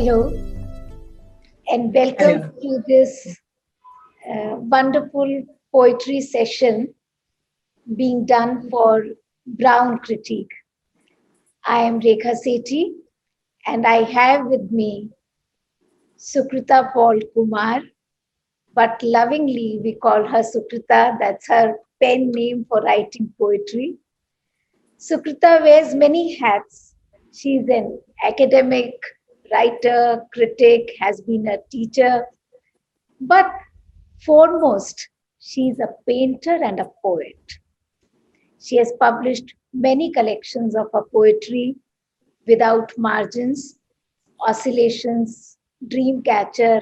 Hello and welcome Hello. to this wonderful poetry session being done for Brown Critique. I am Rekha Sethi and I have with me Sukrita Paul Kumar, but lovingly we call her Sukrita. That's her pen name for writing poetry. Sukrita wears many hats. She's an academic, writer, critic, has been a teacher, but foremost, she is a painter and a poet. She has published many collections of her poetry, Without Margins, Oscillations, Dreamcatcher,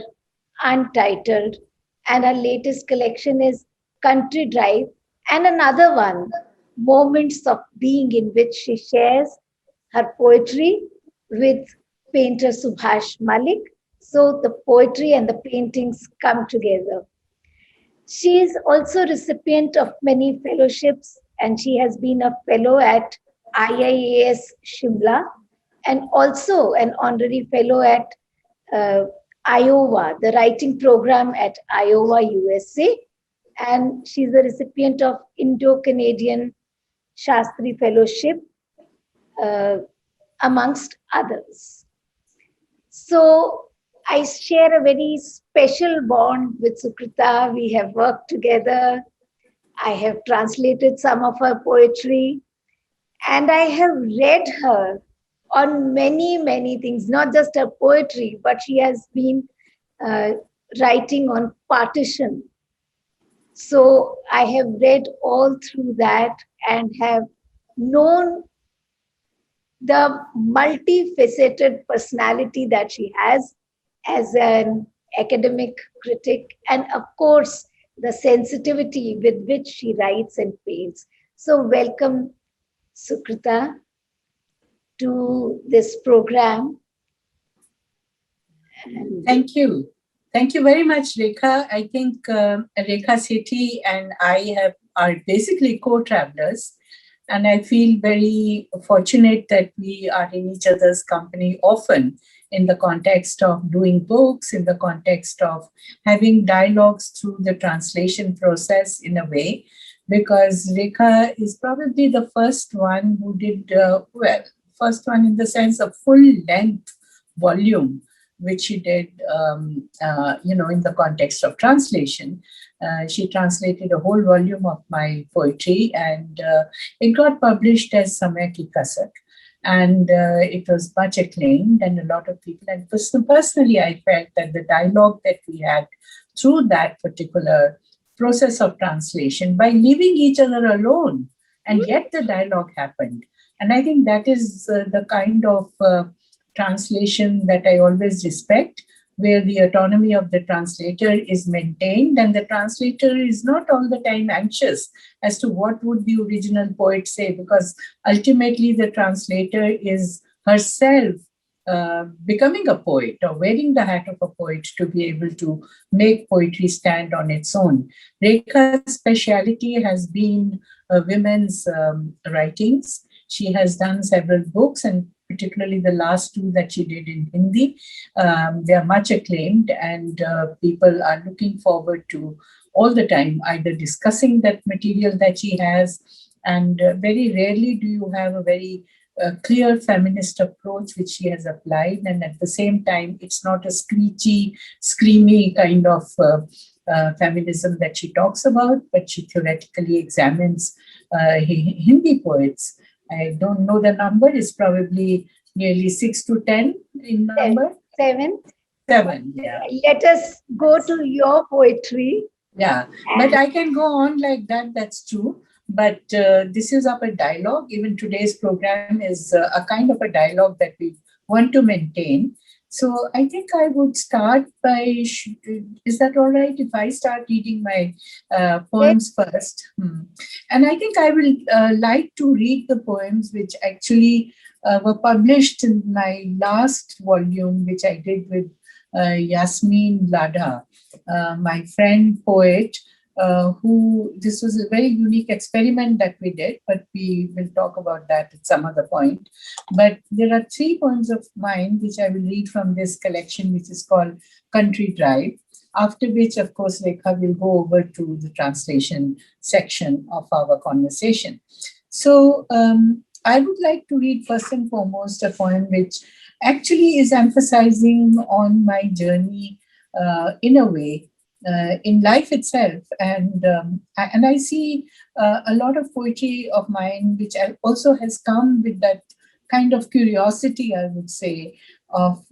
Untitled, and her latest collection is Country Drive, and another one, Moments of Being, in which she shares her poetry with painter Subhash Malik. So the poetry and the paintings come together. She is also recipient of many fellowships and she has been a fellow at IIAS Shimla and also an honorary fellow at uh, Iowa, the writing program at Iowa, USA. And she's a recipient of Indo-Canadian Shastri Fellowship, uh, amongst others. So I share a very special bond with Sukrita. We have worked together. I have translated some of her poetry and I have read her on many, many things, not just her poetry, but she has been uh, writing on partition. So I have read all through that and have known the multifaceted personality that she has as an academic critic, and of course, the sensitivity with which she writes and paints. So, welcome, Sukrita, to this program. And Thank you. Thank you very much, Rekha. I think Rekha Sethi and I are basically co-travelers. And I feel very fortunate that we are in each other's company often in the context of doing books, in the context of having dialogues through the translation process in a way, because Rekha is probably the first one who did, first one in the sense of full length volume, which she did, in the context of translation. She translated a whole volume of my poetry and it got published as Samay Ki Kasak. And it was much acclaimed and a lot of people. And personally, I felt that the dialogue that we had through that particular process of translation, by leaving each other alone, and yet the dialogue happened. And I think that is the kind of translation that I always respect, where the autonomy of the translator is maintained and the translator is not all the time anxious as to what would the original poet say, because ultimately the translator is herself becoming a poet or wearing the hat of a poet to be able to make poetry stand on its own. Rekha's speciality has been women's writings. She has done several books, and particularly the last two that she did in Hindi. They are much acclaimed and people are looking forward to all the time either discussing that material that she has, and very rarely do you have a very clear feminist approach which she has applied, and at the same time it's not a screechy, screamy kind of feminism that she talks about, but she theoretically examines Hindi poets. I don't know the number, it's probably nearly 6 to 10 in number. Seven. Yeah. Let us go to your poetry. Yeah, but I can go on like that, that's true. But this is of a dialogue. Even today's program is a kind of a dialogue that we want to maintain. So I think I would start by, is that all right if I start reading my poems first? And I think I will like to read the poems which actually were published in my last volume, which I did with Yasmin Lada, my friend poet, who this was a very unique experiment that we did, but we will talk about that at some other point. But there are 3 poems of mine which I will read from this collection, which is called Country Drive. After which, of course, Rekha will go over to the translation section of our conversation. So I would like to read first and foremost a poem which actually is emphasizing on my journey in a way in life itself, and I see a lot of poetry of mine which also has come with that kind of curiosity, I would say, of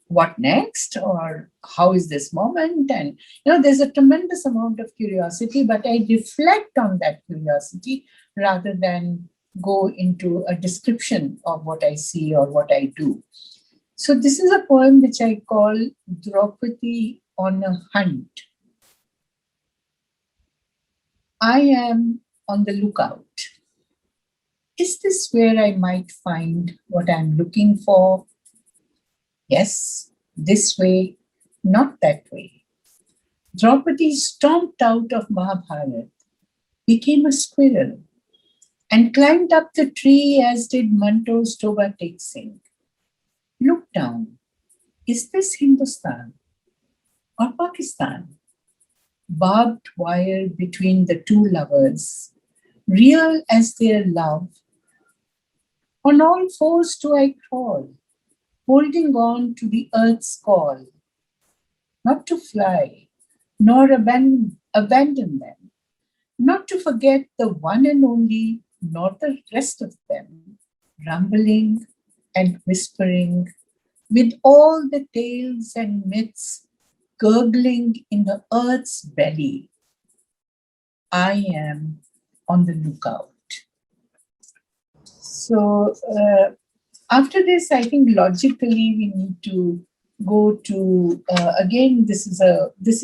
what next or how is this moment, and there's a tremendous amount of curiosity, but I reflect on that curiosity rather than go into a description of what I see or what I do. So this is a poem which I call Draupadi on a Hunt. I am on the lookout. Is this where I might find what I'm looking for? Yes, this way, not that way. Draupadi stomped out of Mahabharata, became a squirrel, and climbed up the tree as did Manto's Toba Tek Singh. Look down. Is this Hindustan or Pakistan? Barbed wire between the two lovers, real as their love. On all fours do I crawl, holding on to the earth's call, not to fly, nor abandon them, not to forget the one and only, nor the rest of them, rumbling and whispering, with all the tales and myths gurgling in the earth's belly. I am on the lookout. So after this, I think logically we need to go to again. This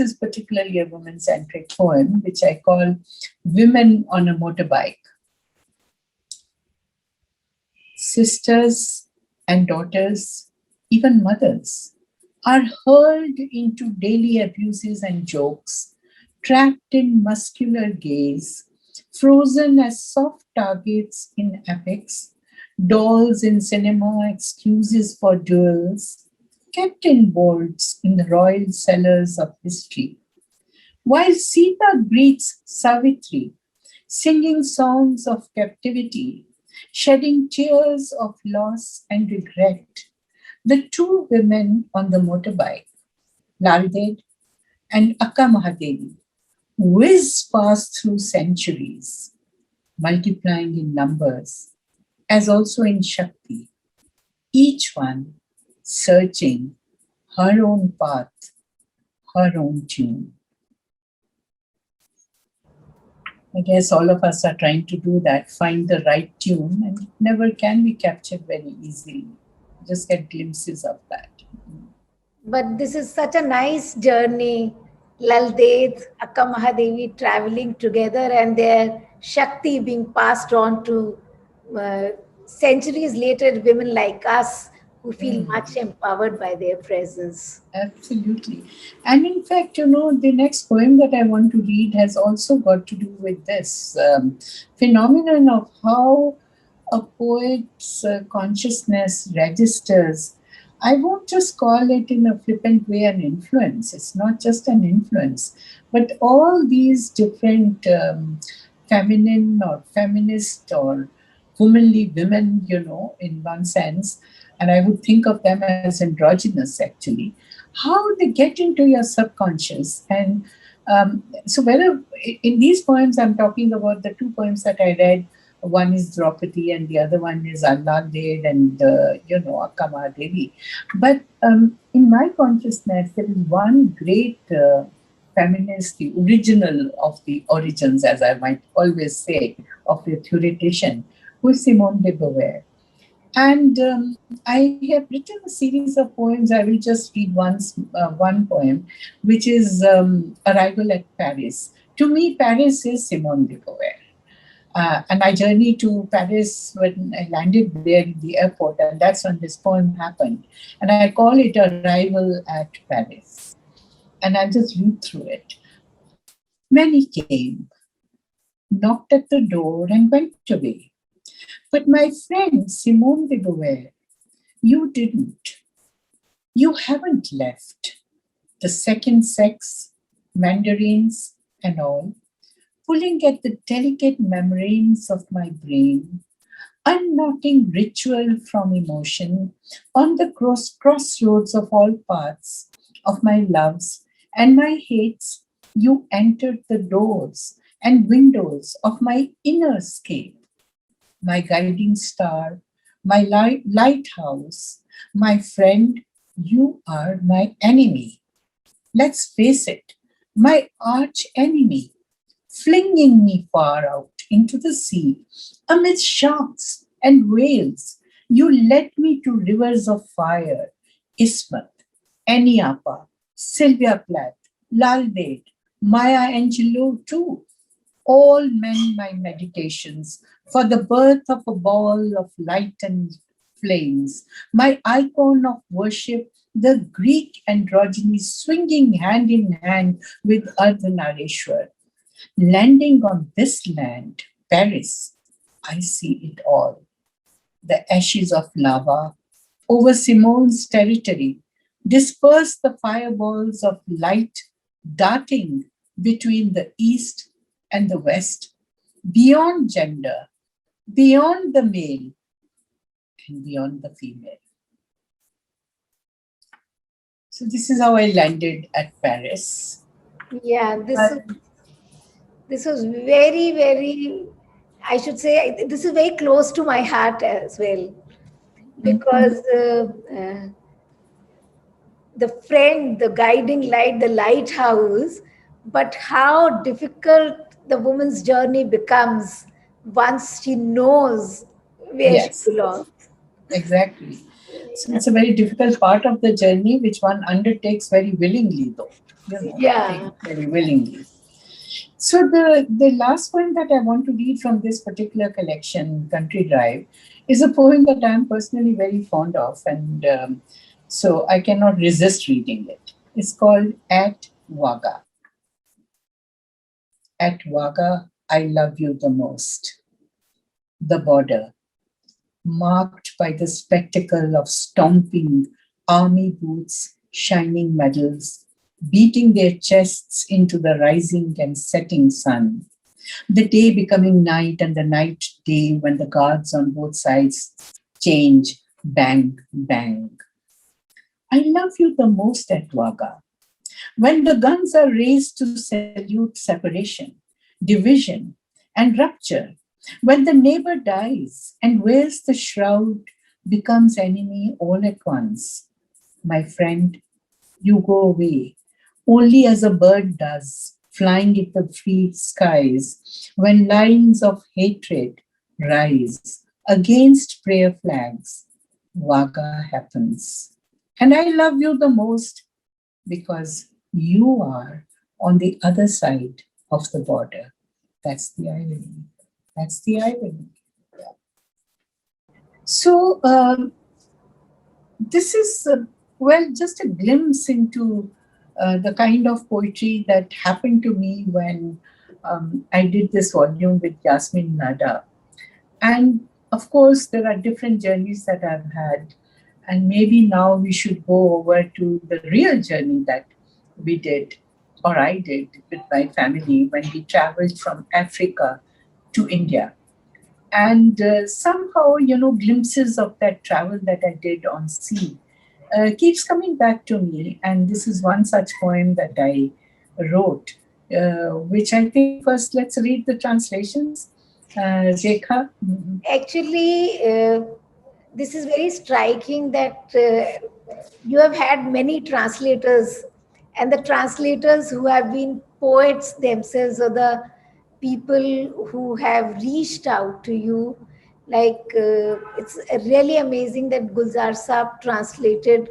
is particularly a woman-centric poem, which I call "Women on a Motorbike." Sisters and daughters, even mothers, are hurled into daily abuses and jokes, trapped in muscular gaze, frozen as soft targets in epics, dolls in cinema, excuses for duels, kept in boards in the royal cellars of history. While Sita greets Savitri, singing songs of captivity, shedding tears of loss and regret, the two women on the motorbike, Lalde and Akka Mahadevi, whiz past through centuries, multiplying in numbers, as also in Shakti, each one searching her own path, her own tune. I guess all of us are trying to do that, find the right tune, and it never can be captured very easily. Just get glimpses of that. But this is such a nice journey. Laldet, Akka Mahadevi traveling together and their Shakti being passed on to uh, centuries later, women like us who feel much empowered by their presence. Absolutely. And in fact, the next poem that I want to read has also got to do with this phenomenon of how a poet's consciousness registers. I won't just call it in a flippant way an influence. It's not just an influence, but all these different feminine or feminist or womanly women, in one sense, and I would think of them as androgynous actually, how they get into your subconscious. And so, whether in these poems, I'm talking about the 2 poems that I read. One is Draupadi, and the other one is Allah Ded and Akka Mahadevi. But in my consciousness, there is one great feminist, the original of the origins, as I might always say, of the theoretician, who is Simone de Beauvoir. And I have written a series of poems. I will just read one poem, which is Arrival at Paris. To me, Paris is Simone de Beauvoir. And I journeyed to Paris when I landed there in the airport, and that's when this poem happened. And I call it Arrival at Paris. And I'll just read through it. Many came, knocked at the door, and went away. But my friend Simone de Beauvoir, you didn't. You haven't left. The second sex, mandarins, and all, pulling at the delicate membranes of my brain, unknotting ritual from emotion on the crossroads of all paths of my loves and my hates. You entered the doors and windows of my inner scape, my guiding star, my lighthouse, my friend. You are my enemy. Let's face it, my arch enemy, flinging me far out into the sea amidst sharks and whales. You led me to rivers of fire, Ismat, Eniapa, Sylvia Plath, Lalbet, Maya Angelou too. All meant my meditations for the birth of a ball of light and flames, my icon of worship, the Greek androgyny swinging hand in hand with Ardhanarishwar. Landing on this land, Paris, I see it all. The ashes of lava over Simone's territory disperse the fireballs of light darting between the east and the west, beyond gender, beyond the male, and beyond the female. So this is how I landed at Paris. Yeah, Uh, this was very, very, I should say, this is very close to my heart as well, mhm. because the friend, the guiding light, the lighthouse, but how difficult the woman's journey becomes once she knows where she Yes. belongs. Exactly. So it's a very difficult part of the journey which one undertakes very willingly, though. I Yeah, think very willingly. So the last poem that I want to read from this particular collection, Country Drive, is a poem that I am personally very fond of, and so I cannot resist reading it. It's called At Wagga. At Wagga, I love you the most. The border, marked by the spectacle of stomping army boots, shining medals, beating their chests into the rising and setting sun. The day becoming night and the night day when the guards on both sides change, bang, bang. I love you the most at Wagga. When the guns are raised to salute separation, division, and rupture, when the neighbor dies and wears the shroud, becomes enemy all at once. My friend, you go away, only as a bird does, flying in the free skies, when lines of hatred rise against prayer flags. Vaga happens. And I love you the most because you are on the other side of the border. That's the irony. That's the irony. So, this is, well, just a glimpse into the kind of poetry that happened to me when I did this volume with Yasmin Nada. And of course, there are different journeys that I've had. And maybe now we should go over to the real journey that we did, or I did with my family when we traveled from Africa to India. And somehow, glimpses of that travel that I did on sea keeps coming back to me. And this is one such poem that I wrote, which I think first let's read the translations. Rekha. Mhm. actually, this is very striking that you have had many translators, and the translators who have been poets themselves, or the people who have reached out to you. Like, it's really amazing that Gulzar Saab translated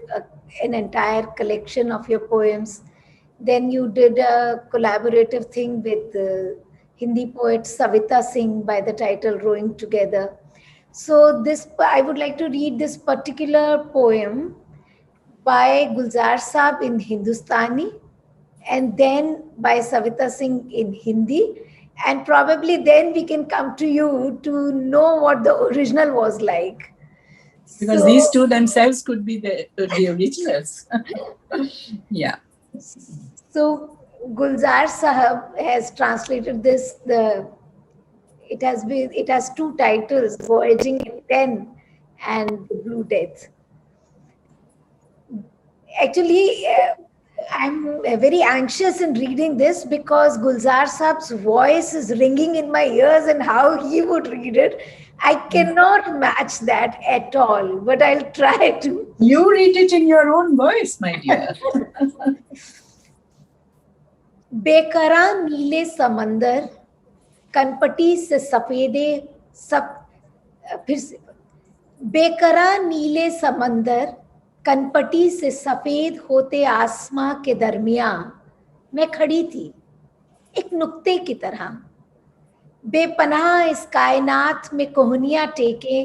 an entire collection of your poems. Then you did a collaborative thing with Hindi poet Savita Singh by the title Rowing Together. So this, I would like to read this particular poem by Gulzar Saab in Hindustani, and then by Savita Singh in Hindi. And probably then we can come to you to know what the original was like. Because So, these two themselves could be the originals. Yeah. so Gulzar Sahab has translated this. It has two titles: Voyaging at 10 and The Blue Death. Actually, I'm very anxious in reading this because Gulzar Saab's voice is ringing in my ears, and how he would read it, I cannot match that at all. But I'll try to. You read it in your own voice, my dear. बेकरां नीले समंदर कनपटी से सफेदे सब फिर से बेकरां नीले समंदर कनपटी से सफेद होते आसमां के दरमियां मैं खड़ी थी एक नुक्ते की तरह बेपनाह इस कायनात में कोहनियां टेके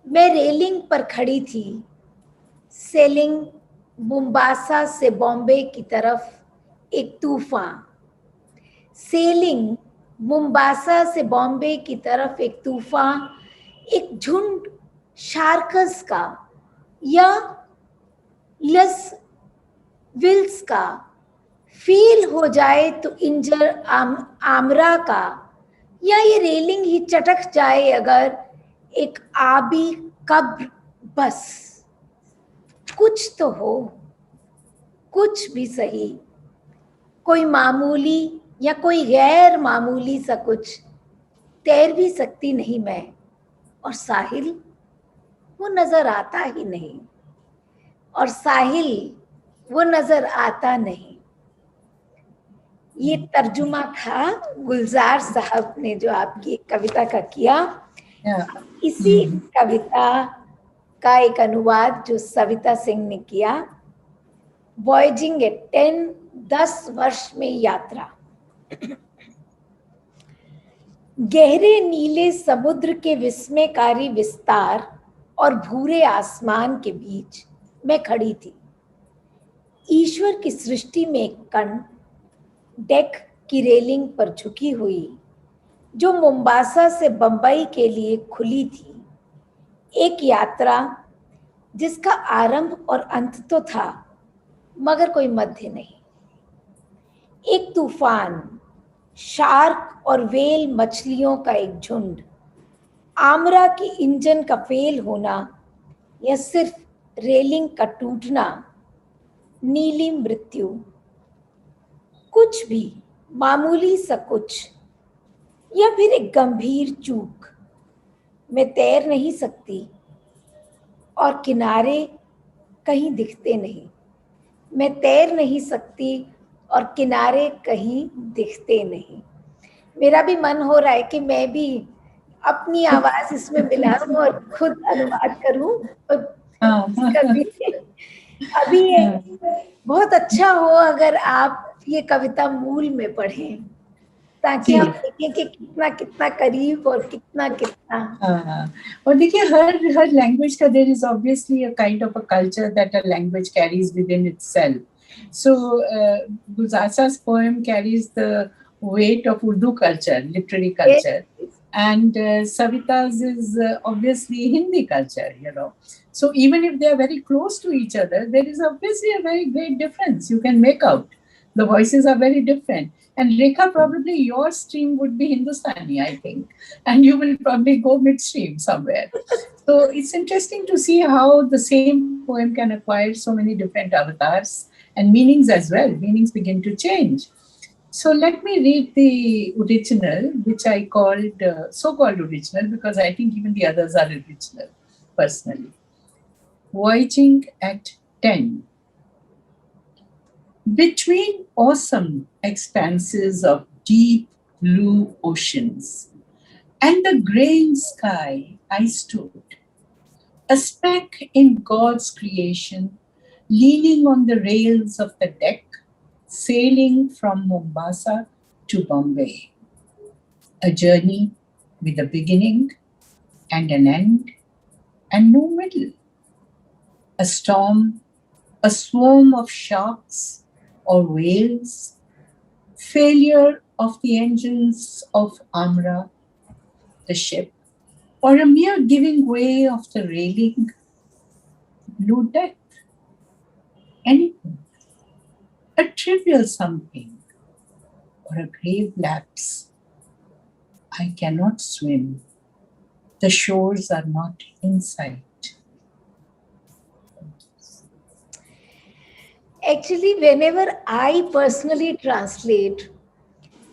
मैं रेलिंग पर खड़ी थी सेलिंग मुंबासा से बॉम्बे की तरफ एक तूफान सेलिंग मुंबासा से बॉम्बे की तरफ एक तूफान एक झुंड शार्कस का या लस विल्स का फील हो जाए तो इंजर आमरा का या ये रेलिंग ही चटक जाए अगर एक आबी कब्र बस कुछ तो हो कुछ भी सही कोई मामूली या कोई गैर मामूली सा कुछ तैर भी सकती नहीं मैं और साहिल वो नजर आता ही नहीं और साहिल वो नजर आता नहीं ये तर्जुमा था गुलजार साहब ने जो आपकी कविता का किया इसी कविता का एक अनुवाद जो सविता सिंह ने किया वॉयजिंग एट 10 वर्ष में यात्रा गहरे नीले समुद्र के विस्मयकारी विस्तार और भूरे आसमान के बीच मैं खड़ी थी ईश्वर की सृष्टि में एक कण डेक की रेलिंग पर झुकी हुई जो मुंबासा से बंबई के लिए खुली थी एक यात्रा जिसका आरंभ और अंत तो था मगर कोई मध्य नहीं एक तूफान शार्क और वेल मछलियों का एक झुंड आमरा की इंजन का फेल होना या सिर्फ रेलिंग का टूटना नीली मृत्यु कुछ भी मामूली सा कुछ या फिर एक गंभीर चूक मैं तैर नहीं सकती और किनारे कहीं दिखते नहीं मैं तैर नहीं सकती और किनारे कहीं दिखते नहीं मेरा भी मन हो रहा है कि मैं भी अपनी आवाज इसमें मिलाऊं और खुद अनुवाद करूं कभी अभी बहुत अच्छा हो अगर आप ये कविता मूल में पढ़ें ताकि आप देखें कि कितना कितना करीब और कितना कितना और देखिए हर लैंग्वेज का there is obviously a kind of a culture that a language carries within itself so Gulzar's poem carries the weight of Urdu culture, literary culture, and Savita's is obviously Hindi culture, you know. So even if they are very close to each other, there is obviously a very great difference. You can make out the voices are very different. And Rekha, probably your stream would be Hindustani, I think, and you will probably go midstream somewhere. So it's interesting to see how the same poem can acquire so many different avatars and meanings as well. Meanings begin to change. So let me read the original, which I called so-called original because I think even the others are original, personally. Voyaging at 10. Between awesome expanses of deep blue oceans and the graying sky, I stood, a speck in God's creation, leaning on the rails of the deck, sailing from Mombasa to Bombay. A journey with a beginning and an end and no middle. A storm, a swarm of sharks or whales, failure of the engines of Amra, the ship, or a mere giving way of the railing, blue death, anything, a trivial something, or a grave lapse. I cannot swim. The shores are not in sight. Actually, whenever I personally translate,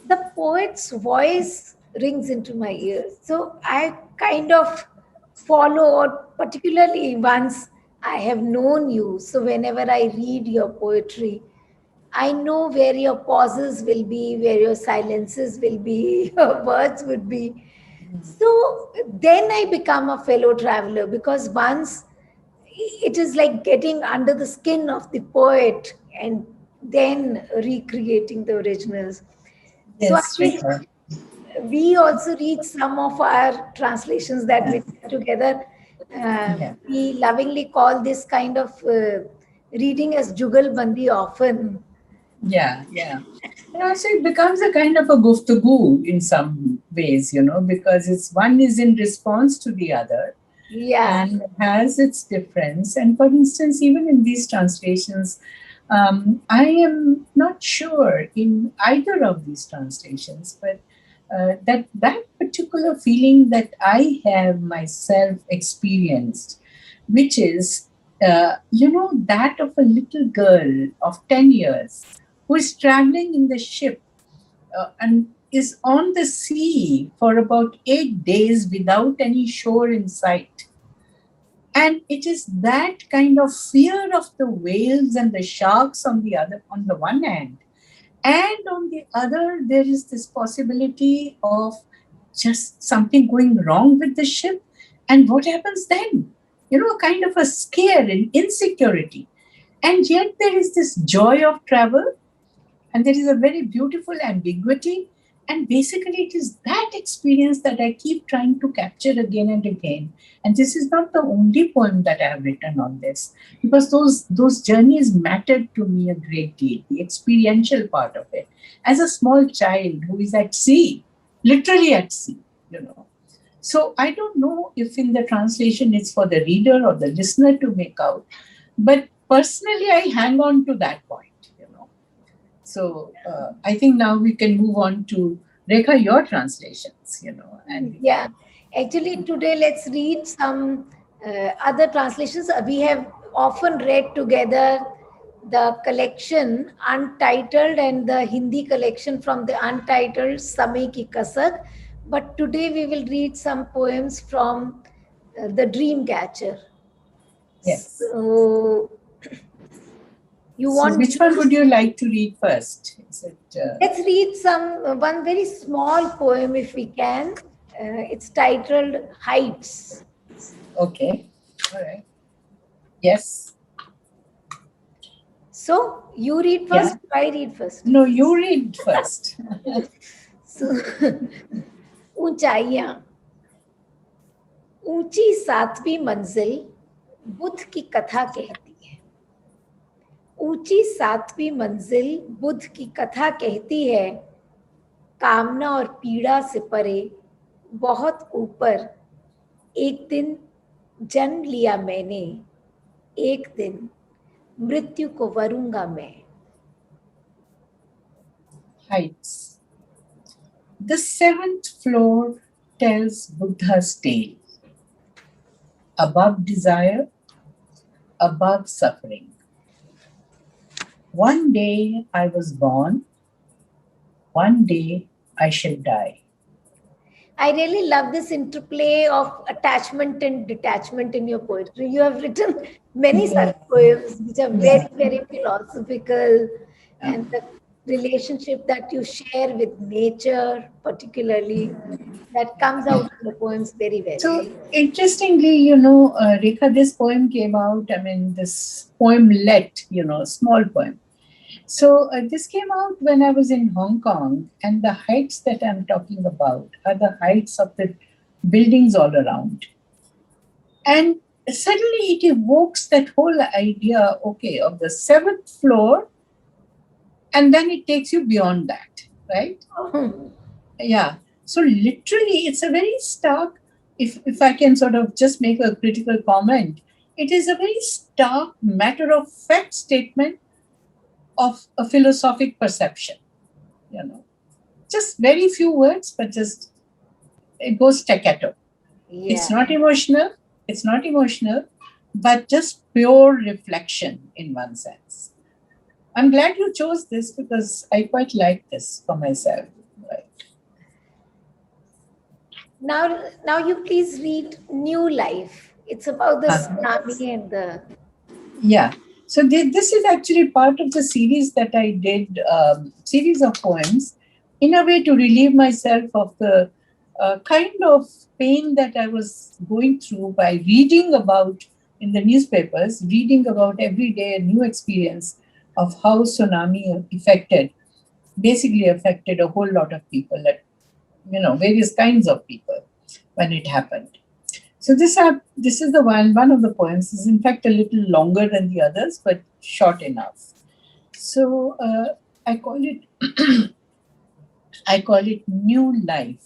the poet's voice rings into my ears. So I kind of follow, or particularly once I have known you. So whenever I read your poetry, I know where your pauses will be, where your silences will be, your words would be. So then I become a fellow traveler, because once it is like getting under the skin of the poet and then recreating the originals. So I Yes, think Rekha. we also read some of our translations that we did together. Yeah. We lovingly call this kind of reading as Jugal Bandi often. Yeah, yeah. And also it becomes a kind of a guftagu in some ways, because it's one is in response to the other Yeah, and has its difference. And for instance, even in these translations, I am not sure in either of these translations, but that particular feeling that I have myself experienced, which is, that of a little girl of 10 years who is traveling in the ship and is on the sea for about 8 days without any shore in sight. And it is that kind of fear of the whales and the sharks on the one hand, and on the other there is this possibility of just something going wrong with the ship. And what happens then? A kind of a scare and insecurity. And yet there is this joy of travel, and there is a very beautiful ambiguity. And basically, it is that experience that I keep trying to capture again and again. And this is not the only poem that I have written on this, because those journeys mattered to me a great deal, the experiential part of it. As a small child who is at sea, literally at sea, you know. So I don't know if in the translation it's for the reader or the listener to make out, but personally, I hang on to that point. So I think now we can move on to Rekha, your translations. And yeah. Actually, today let's read some other translations. We have often read together the collection Untitled and the Hindi collection from the Untitled Samay Ki Kasak. But today we will read some poems from the Dreamcatcher. yes. So you So want, which one would you like to read first? Is it let's read some one very small poem if we can. It's titled Heights. okay? All right. Yes. So you read first, Yeah. or I read first. No, you read first. So ऊंचाइयां, ऊंची सातवीं मंजिल बुद्ध की कथा कहती है। ऊंची सातवीं मंजिल बुद्ध की कथा कहती है, कामना और पीड़ा से परे, बहुत ऊपर एक दिन जन्म लिया मैंने, एक दिन मृत्यु को वरूंगा मैं। Heights. The seventh floor tells Buddha's tale. Above desire, above suffering. One day I was born, one day I shall die. I really love this interplay of attachment and detachment in your poetry. You have written many such Yeah. poems which are very, Yeah. very philosophical, Yeah. and the relationship that you share with nature, particularly, that comes out in the poems very well. So interestingly, Rekha, this poem came out. I mean, this poemlet, small poem. So this came out when I was in Hong Kong, and the heights that I'm talking about are the heights of the buildings all around. And suddenly it evokes that whole idea, okay, of the seventh floor and then it takes you beyond that, right? Hmm. Yeah. So literally, it's a very stark. If I can sort of just make a critical comment, it is a very stark matter of fact statement of a philosophic perception. You know, just very few words, but just it goes staccato. It's Yeah. not emotional. It's not emotional, but just pure reflection in one sense. I'm glad you chose this because I quite like this for myself. Right. Now you please read New Life. It's about the Uh-huh. tsunami and the. Yeah. So this is actually part of the series that I did, series of poems, in a way to relieve myself of the kind of pain that I was going through by reading about in the newspapers, reading about every day a new experience of how tsunami basically affected a whole lot of people, various kinds of people when it happened. So this is the one of the poems is in fact a little longer than the others, but short enough. So I call it New Life.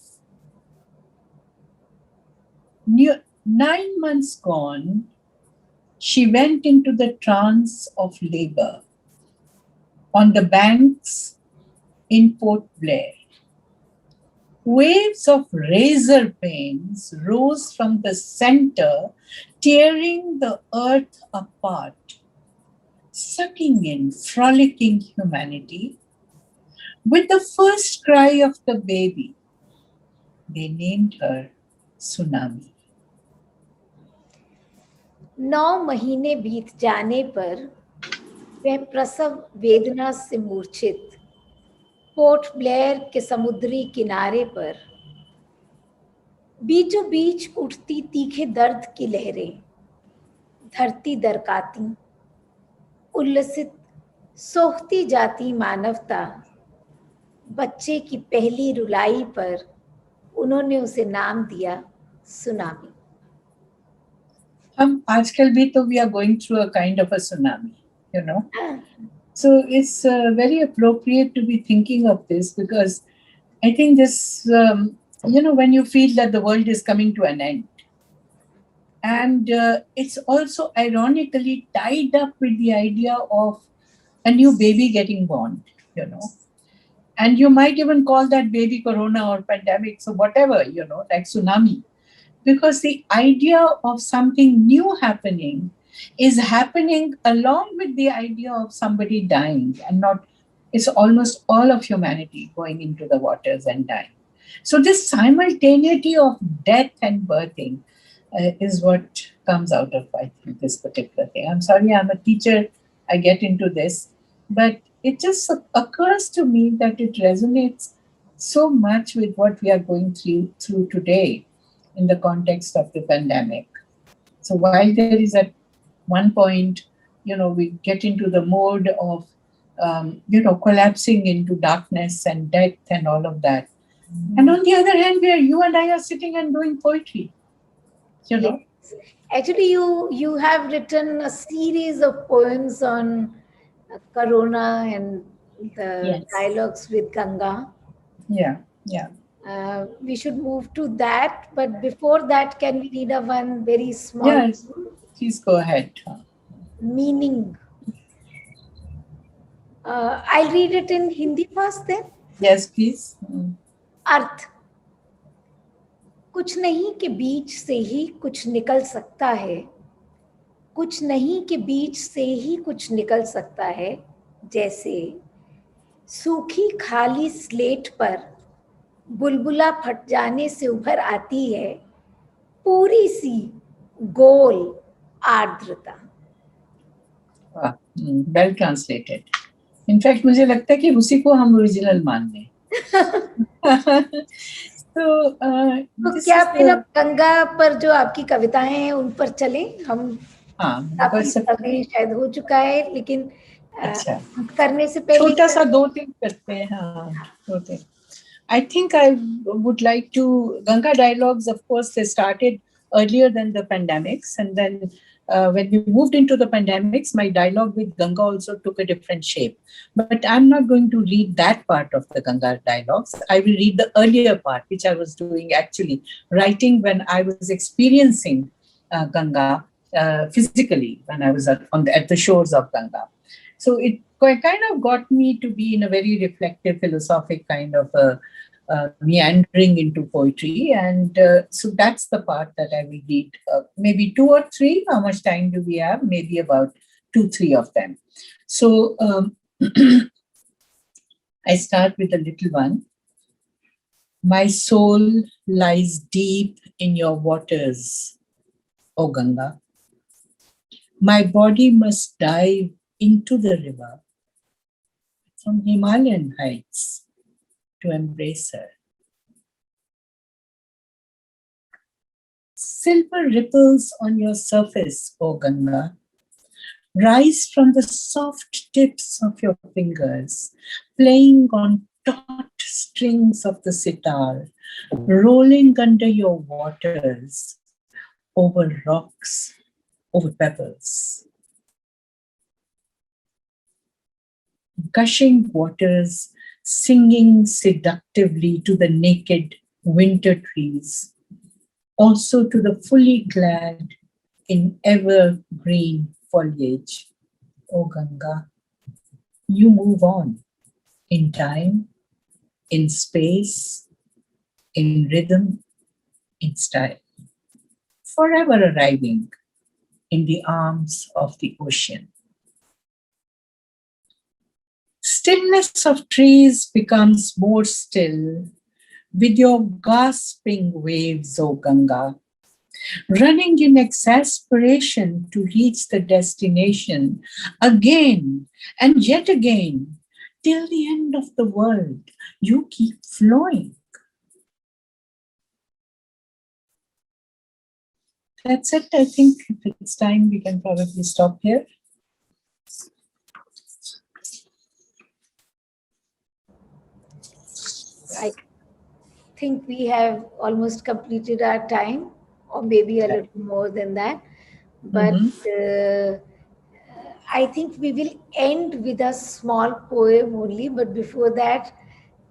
New 9 months gone, she went into the trance of labor on the banks in Port Blair. Waves of razor pains rose from the center, tearing the earth apart, sucking in frolicking humanity. With the first cry of the baby, they named her Tsunami. 9 महीने बीत जाने पर वह प्रसव वेदना से मूर्छित port Blair के समुद्री किनारे पर बीचों बीच उठती तीखे दर्द की लहरें धरती दरकाती उल्लसित सोखती जाती मानवता बच्चे की पहली रुलाई पर उन्होंने उसे नाम दिया सुनामी. हम आजकल भी तो we are going through a kind of a tsunami, you know. So it's very appropriate to be thinking of this because I think this, when you feel that the world is coming to an end. And it's also ironically tied up with the idea of a new baby getting born, you know. And you might even call that baby corona or pandemic, so whatever, like tsunami. Because the idea of something new happening is happening along with the idea of somebody dying, and not, it's almost all of humanity going into the waters and dying. So, this simultaneity of death and birthing is what comes out of, I think, this particular thing. I'm sorry, I'm a teacher, I get into this, but it just occurs to me that it resonates so much with what we are going through today in the context of the pandemic. So while there is at one point, we get into the mode of, collapsing into darkness and death and all of that. And on the other hand, where you and I are sitting and doing poetry, Yes. Actually, you have written a series of poems on Corona and the Yes. dialogues with Ganga. Yeah, yeah. We should move to that, but before that, can we read a one very small Yes, please go ahead. meaning? I'll read it in Hindi first then. Yes, please. अर्थ कुछ नहीं के बीच से ही कुछ निकल सकता है कुछ नहीं के बीच से ही कुछ निकल सकता है जैसे सूखी खाली स्लेट पर बुलबुला फट जाने से उभर आती है पूरी सी गोल आर्द्रता. Well translated. इनफैक्ट मुझे लगता है कि उसी को हम ओरिजिनल मान लें. तो क्या फिर अब गंगा पर जो आपकी कविताएं हैं उन पर चलें हम. काफी समय शायद हो चुका है लेकिन अच्छा करने से पहले छोटा सा 2-3 करते हैं. हाँ 2-3. I think I would like to, Ganga dialogues, of course, they started earlier than the pandemics. And then when we moved into the pandemics, my dialogue with Ganga also took a different shape. But I'm not going to read that part of the Ganga dialogues. I will read the earlier part, which I was doing actually, writing when I was experiencing Ganga physically, when I was at the shores of Ganga. So it kind of got me to be in a very reflective, philosophic kind of meandering into poetry. And so that's the part that I will read. Maybe two or three. How much time do we have? Maybe about 2, 3 of them. So I start with a little one. My soul lies deep in your waters, O Ganga. My body must dive into the river from Himalayan heights to embrace her. Silver ripples on your surface, O Ganga, rise from the soft tips of your fingers, playing on taut strings of the sitar, rolling under your waters, over rocks, over pebbles. Gushing waters singing seductively to the naked winter trees, also to the fully clad in evergreen foliage. O Ganga, you move on in time, in space, in rhythm, in style, forever arriving in the arms of the ocean. Stillness of trees becomes more still with your gasping waves, O Ganga, running in exasperation to reach the destination again and yet again, till the end of the world. You keep flowing. That's it. I think if it's time, we can probably stop here. I think we have almost completed our time, or maybe a little more than that. But I think we will end with a small poem only. But before that,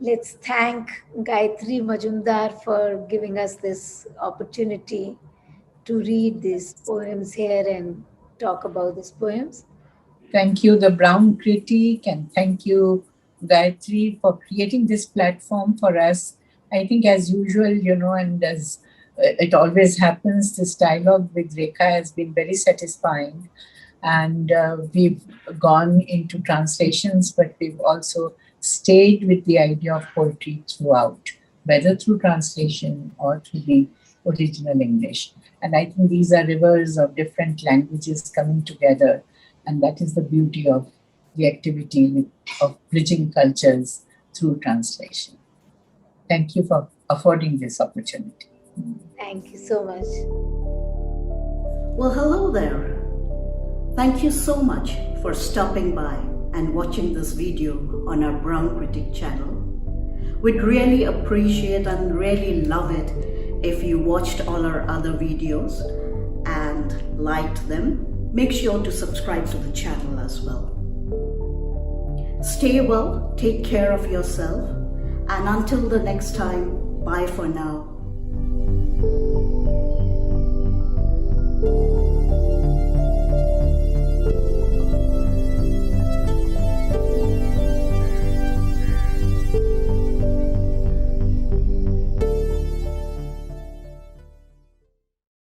let's thank Gayatri Majumdar for giving us this opportunity to read these poems here and talk about these poems. Thank you, the Brown Critique, and thank you, Gayatri, for creating this platform for us. I think, as usual, and as it always happens, this dialogue with Rekha has been very satisfying. And we've gone into translations, but we've also stayed with the idea of poetry throughout, whether through translation or through the original English. And I think these are rivers of different languages coming together. And that is the beauty of the activity of bridging cultures through translation. Thank you for affording this opportunity. Thank you so much. Well, hello there. Thank you so much for stopping by and watching this video on our Brown Critic channel. We'd really appreciate and really love it if you watched all our other videos and liked them. Make sure to subscribe to the channel as well. Stay well, take care of yourself, and until the next time, bye for now.